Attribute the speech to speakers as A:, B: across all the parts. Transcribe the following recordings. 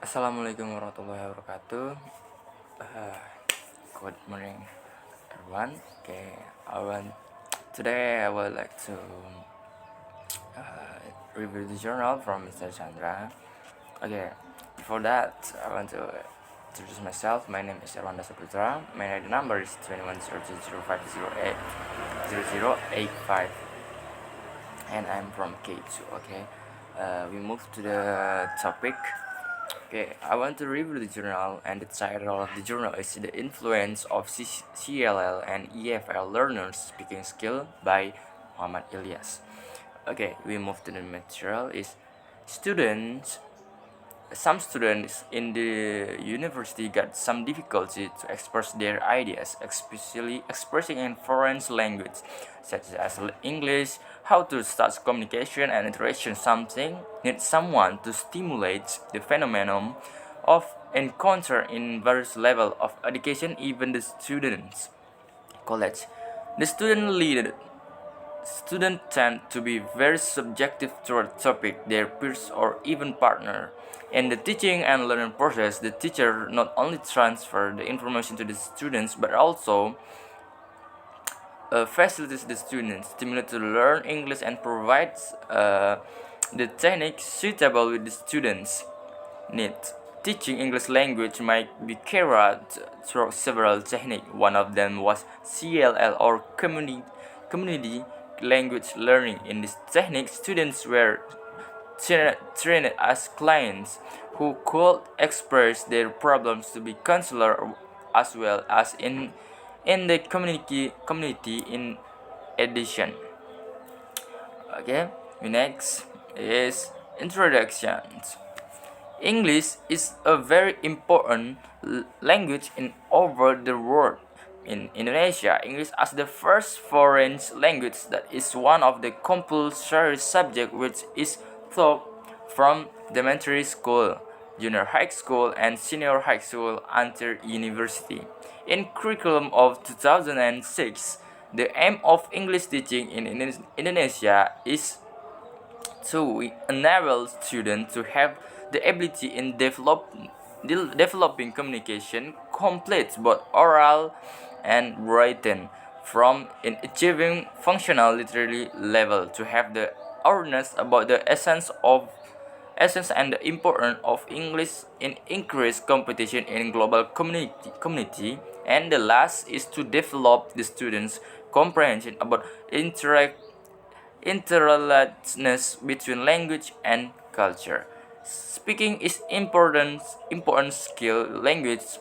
A: Assalamualaikum warahmatullahi wabarakatuh. Uh, Good morning, everyone. Okay, today I would like to review the journal from Mr. Chandra. Okay, before that, I want to introduce myself. My name is Erwanda Saputra. My ID number is 210005080085, and I'm from K2. Okay, we move to the topic. Okay, I want to review the journal, and the title of the journal is The Influence of CLL and EFL Learners Speaking Skill by Muhammad Ilyas. Okay, we move to the material is students. Some students in the university got some difficulty to express their ideas, especially expressing in foreign language such as English. How to start communication and interaction something needs someone to stimulate the phenomenon of encounter in various level of education, even the students college. The students tend to be very subjective toward topic, their peers or even partner. In the teaching and learning process, the teacher not only transfer the information to the students but also facilitates the students, stimulate to learn English and provides the technique suitable with the students' needs. Teaching English language might be carried out through several techniques. One of them was CLL or community language learning. In this technique, students were trained as clients who could express their problems to be counselor as well as in the community in addition. Okay, next is introductions. English is a very important language in over the world. In Indonesia, English as the first foreign language that is one of the compulsory subjects which is taught from elementary school, junior high school, and senior high school until university. In curriculum of 2006, the aim of English teaching in Indonesia is to enable students to have the ability in developing communication complete both oral and written from in achieving functional literary level to have the awareness about the essence and the importance of English in increased competition in global community. And the last is to develop the students comprehension about interrelatedness between language and culture. Speaking is important skill language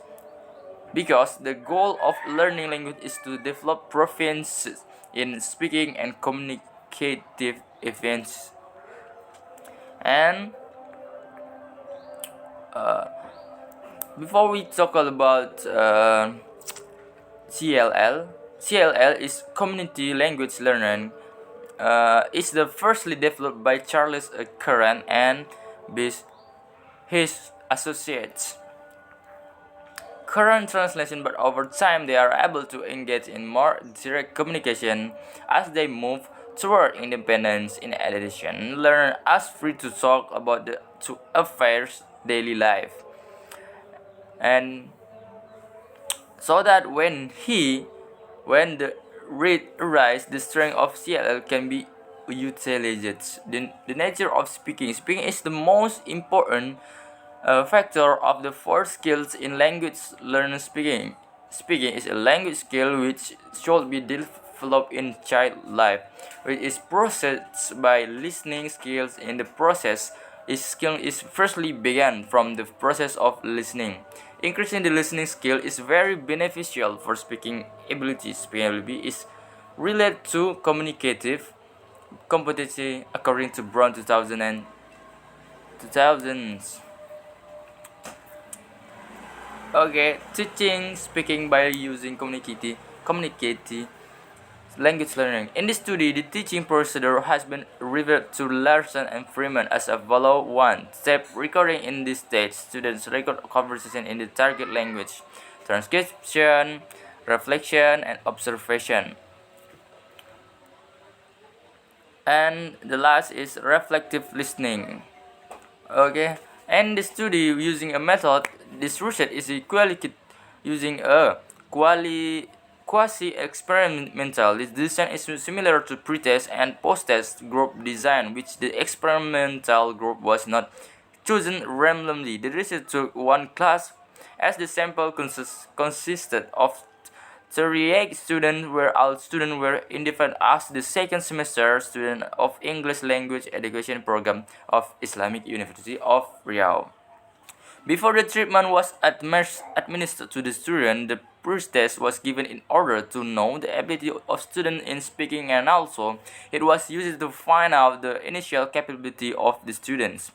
A: because the goal of learning language is to develop proficiency in speaking and communicative events. And before we talk about CLL, CLL is Community Language Learning. Is the firstly developed by Charles Curran and his associates. Current translation, but over time they are able to engage in more direct communication as they move toward independence. In addition, learners are free to talk about the to affairs daily life, and so that when the rate rise, the strength of CLL can be utilized. The nature of speaking is the most important factor of the four skills in language learning. Speaking is a language skill which should be developed in child life, which is processed by listening skills. In the process, its skill is firstly began from the process of listening. Increasing the listening skill is very beneficial for speaking ability. Speaking ability is related to communicative competency according to Brown 2000s. Okay, teaching speaking by using communicative language learning. In this study, the teaching procedure has been referred to Larson and Freeman as a follow one step recording. In this stage, students record conversation in the target language, transcription, reflection, and observation. And the last is reflective listening. Okay, And the study using a method, this research is equally using a quasi-experimental. This design is similar to pre-test and post-test group design, which the experimental group was not chosen randomly. The research took one class as the sample consisted of 38 students, where all students were identified as the second semester student of English language education program of Islamic University of Riau. Before the treatment was administered to the student, the pre-test was given in order to know the ability of students in speaking, and also it was used to find out the initial capability of the students.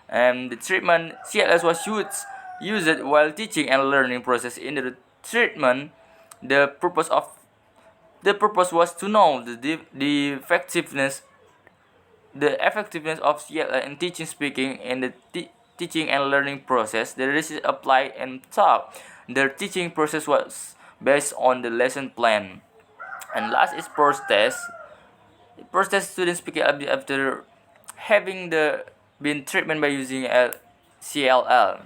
A: And the treatment CLS was used while teaching and learning process. In the treatment, the purpose was to know the effectiveness of CLS in teaching speaking in the teaching and learning process. The research applied and taught. The teaching process was based on the lesson plan. And last is post test. Post test students speaking after having been treatment by using CLL.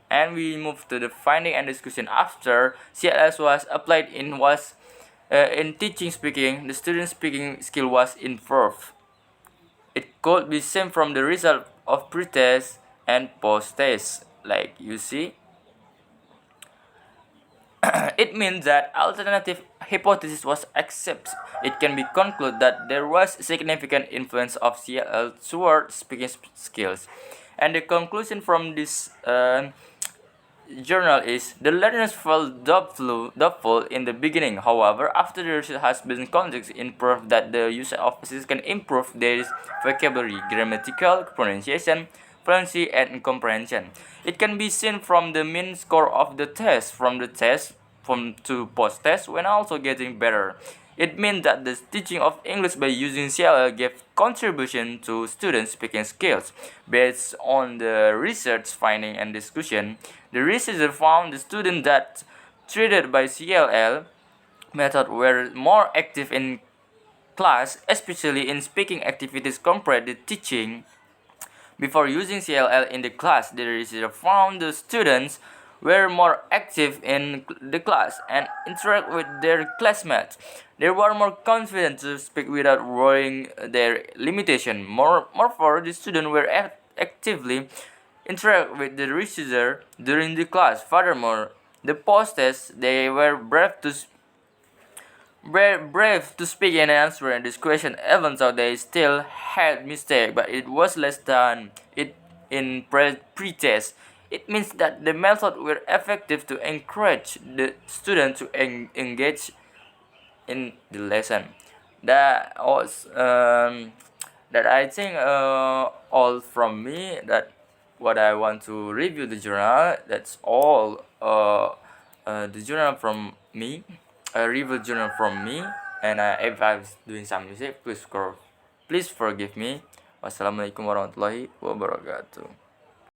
A: And we move to the finding and discussion. After CLS was applied in teaching speaking, the student speaking skill was improved. It could be seen from the result of pre-test and post-test. Like you see, it means that alternative hypothesis was accepted. It can be concluded that there was significant influence of CLL toward speaking skills. And the conclusion from this journal is the learners felt doubtful in the beginning. However, after the research has been conducted, it proved that the use of assist can improve their vocabulary, grammatical pronunciation, fluency, and comprehension. It can be seen from the mean score of the test from the test to post test when also getting better. It means that the teaching of English by using CLL gave contribution to students' speaking skills. Based on the research finding and discussion, the researcher found the students that treated by CLL method were more active in class, especially in speaking activities compared to teaching. Before using CLL in the class, the researcher found the students were more active in the class and interact with their classmates. They were more confident to speak without worrying their limitation. Moreover, the students were actively interact with the researcher during the class. Furthermore, the post-test, they were brave to speak and answer this question, even though they still had mistake, but it was less than it in pre-test. It means that the method were effective to encourage the student to engage in the lesson. That was that I think all from me. That what I want to review the journal. That's all the journal from me. A review journal from me. And if I was doing some mistake, please forgive me. Wassalamualaikum warahmatullahi wabarakatuh.